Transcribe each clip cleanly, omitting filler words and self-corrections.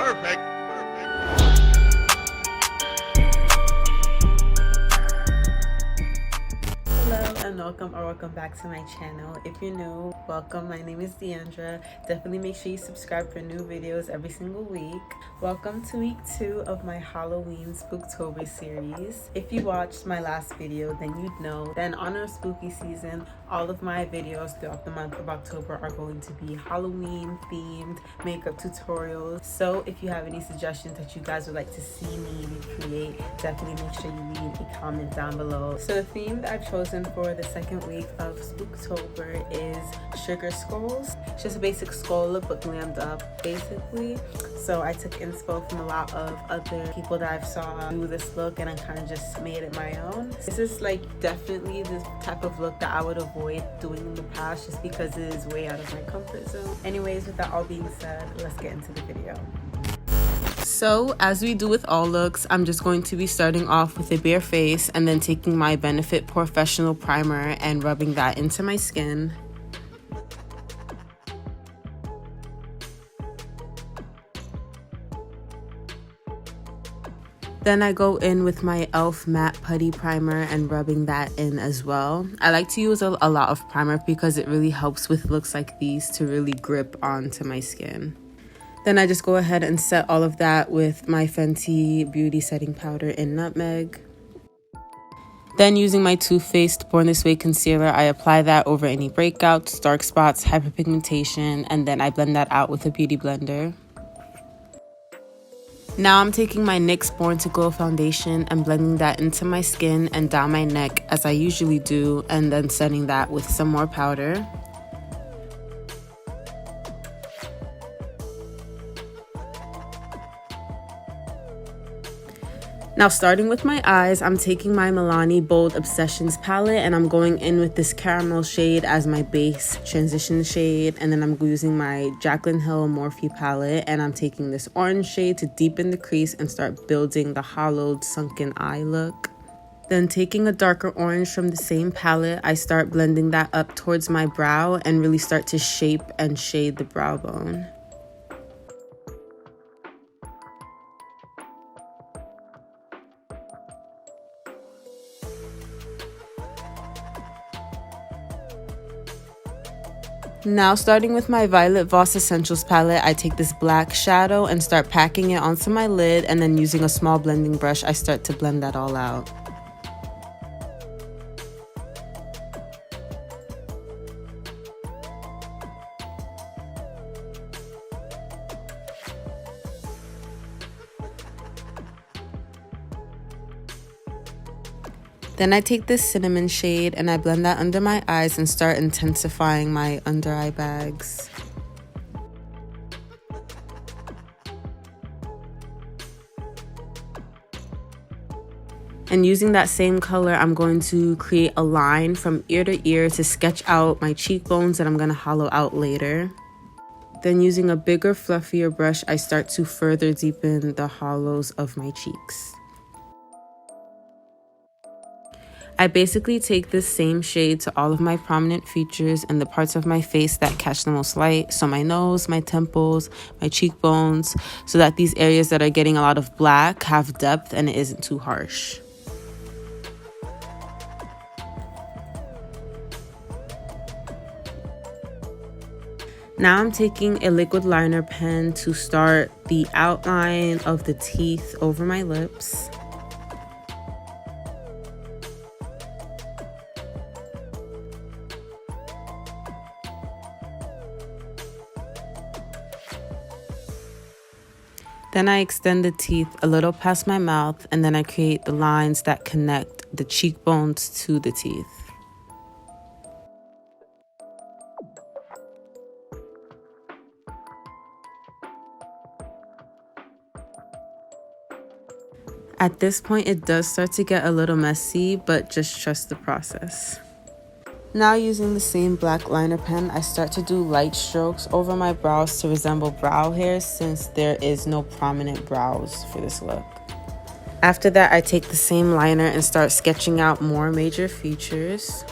Hello and welcome back to my channel. If you're new, welcome. My name is Deandra. Definitely make sure you subscribe for new videos every single week. Welcome to week 2 of my Halloween Spooktober series. If you watched my last video, then you'd know that in honor of spooky season, all of my videos throughout the month of October are going to be Halloween themed makeup tutorials. So if you have any suggestions that you guys would like to see me recreate, definitely make sure you leave a comment down below. So the theme that I've chosen for the second week of Spooktober is sugar skulls. It's just a basic skull look but glammed up basically. So I took inspo from a lot of other people that I've saw do this look and I kind of just made it my own. This is like definitely the type of look that I would avoid doing in the past just because it is way out of my comfort zone. Anyways, with that all being said, let's get into the video. So as we do with all looks, I'm just going to be starting off with a bare face and then taking my Benefit Professional Primer and rubbing that into my skin. Then I go in with my e.l.f. Matte Putty Primer and rubbing that in as well. I like to use a lot of primer because it really helps with looks like these to really grip onto my skin. Then I just go ahead and set all of that with my Fenty Beauty Setting Powder in Nutmeg. Then using my Too Faced Born This Way concealer, I apply that over any breakouts, dark spots, hyperpigmentation, and then I blend that out with a beauty blender. Now I'm taking my NYX Born to Glow foundation and blending that into my skin and down my neck as I usually do, and then setting that with some more powder. Now starting with my eyes, I'm taking my Milani Bold Obsessions palette and I'm going in with this caramel shade as my base transition shade, and then I'm using my Jaclyn Hill Morphe palette and I'm taking this orange shade to deepen the crease and start building the hollowed sunken eye look. Then taking a darker orange from the same palette, I start blending that up towards my brow and really start to shape and shade the brow bone. Now starting with my Violet Voss Essentials palette, I take this black shadow and start packing it onto my lid, and then using a small blending brush, I start to blend that all out. Then I take this cinnamon shade and I blend that under my eyes and start intensifying my under eye bags. And using that same color, I'm going to create a line from ear to ear to sketch out my cheekbones that I'm going to hollow out later. Then using a bigger, fluffier brush, I start to further deepen the hollows of my cheeks. I basically take this same shade to all of my prominent features and the parts of my face that catch the most light. So my nose, my temples, my cheekbones, so that these areas that are getting a lot of black have depth and it isn't too harsh. Now I'm taking a liquid liner pen to start the outline of the teeth over my lips. Then I extend the teeth a little past my mouth, and then I create the lines that connect the cheekbones to the teeth. At this point, it does start to get a little messy, but just trust the process. Now using the same black liner pen, I start to do light strokes over my brows to resemble brow hairs since there is no prominent brows for this look. After that, I take the same liner and start sketching out more major features.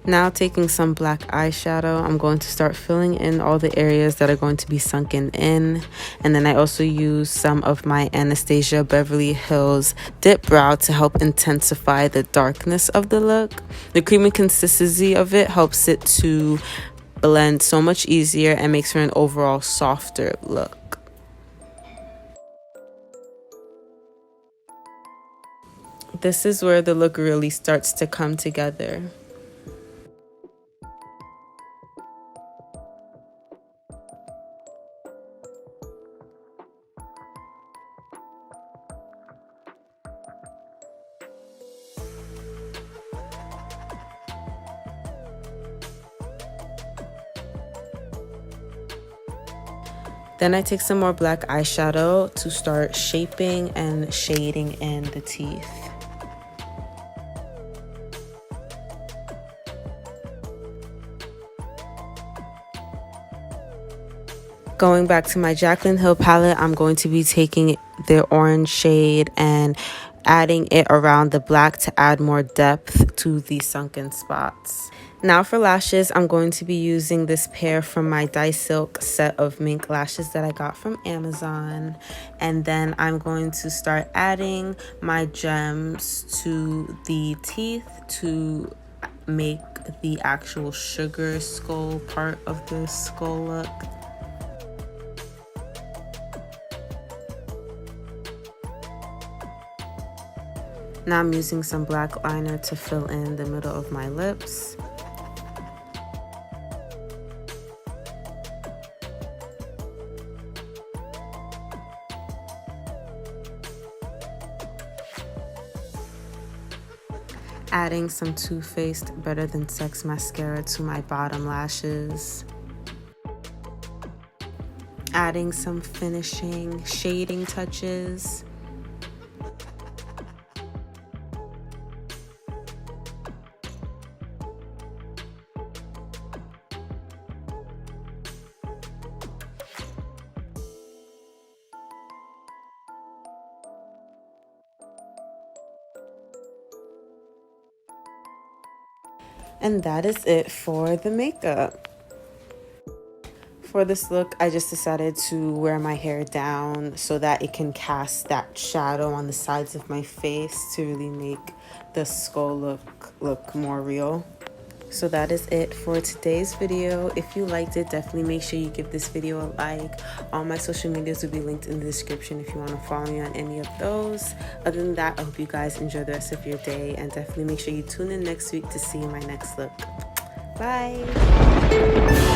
Now taking some black eyeshadow, I'm going to start filling in all the areas that are going to be sunken in. And then I also use some of my Anastasia Beverly Hills Dip Brow to help intensify the darkness of the look. The creamy consistency of it helps it to blend so much easier and makes for an overall softer look. This is where the look really starts to come together. Then I take some more black eyeshadow to start shaping and shading in the teeth. Going back to my Jaclyn Hill palette, I'm going to be taking the orange shade and adding it around the black to add more depth to the sunken spots. Now for lashes, I'm going to be using this pair from my Dye Silk set of mink lashes that I got from Amazon. And then I'm going to start adding my gems to the teeth to make the actual sugar skull part of the skull look. Now I'm using some black liner to fill in the middle of my lips. Adding some Too Faced Better Than Sex mascara to my bottom lashes. Adding some finishing shading touches. And that is it for the makeup. For this look, I just decided to wear my hair down so that it can cast that shadow on the sides of my face to really make the skull look more real. So that is it for today's video. If you liked it, definitely make sure you give this video a like. All my social medias will be linked in the description if you want to follow me on any of those. Other than that, I hope you guys enjoy the rest of your day, and definitely make sure you tune in next week to see my next look. Bye.